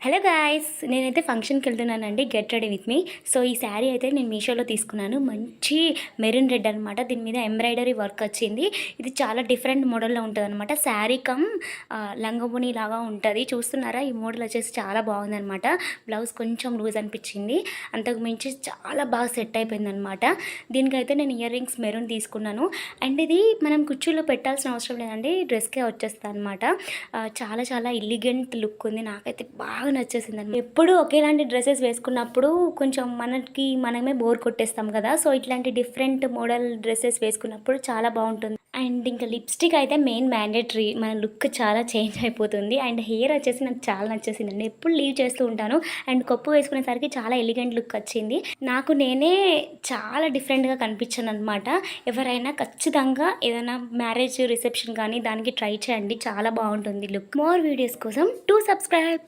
Hello guys, నేనైతే ఫంక్షన్కి వెళ్తున్నానండి. Get ready with me. So ఈ శారీ అయితే నేను మీషోలో తీసుకున్నాను. మంచి మెరూన్ రెడ్ అనమాట. దీని మీద ఎంబ్రాయిడరీ వర్క్ వచ్చింది. ఇది చాలా డిఫరెంట్ మోడల్లో ఉంటుంది అనమాట. శారీ కమ్ లంగబుని లాగా ఉంటుంది. చూస్తున్నారా, ఈ మోడల్ వచ్చేసి చాలా బాగుందనమాట. బ్లౌజ్ కొంచెం లూజ్ అనిపించింది, అంతకు మించి చాలా బాగా సెట్ అయిపోయింది అనమాట. దీనికైతే నేను ఇయర్ రింగ్స్ మెరూన్ తీసుకున్నాను. అండ్ ఇది మనం కుర్చీలో పెట్టాల్సిన అవసరం లేదండి, డ్రెస్కే వచ్చేస్తుంది అనమాట. చాలా చాలా ఎలిగెంట్ లుక్ ఉంది. నాకైతే బాగా నచ్చేసిందండి. ఎప్పుడు ఒకేలాంటి డ్రెస్సెస్ వేసుకున్నప్పుడు కొంచెం మనమే బోర్ కొట్టేస్తాం కదా. సో ఇట్లాంటి డిఫరెంట్ మోడల్ డ్రెస్సెస్ వేసుకున్నప్పుడు చాలా బాగుంటుంది. అండ్ ఇంకా లిప్స్టిక్ అయితే మెయిన్ మ్యాండేటరీ, మన లుక్ చాలా చేంజ్ అయిపోతుంది. అండ్ హెయిర్ వచ్చేసి నాకు చాలా నచ్చేసిందండి. ఎప్పుడు లీవ్ చేస్తూ ఉంటాను. అండ్ కొప్పు వేసుకునేసరికి చాలా ఎలిగెంట్ లుక్ వచ్చింది. నాకు నేనే చాలా డిఫరెంట్గా కనిపించాను అనమాట. ఎవరైనా ఖచ్చితంగా ఏదైనా మ్యారేజ్ రిసెప్షన్ కానీ దానికి ట్రై చేయండి, చాలా బాగుంటుంది లుక్. మోర్ వీడియోస్ కోసం టు సబ్స్క్రైబ్.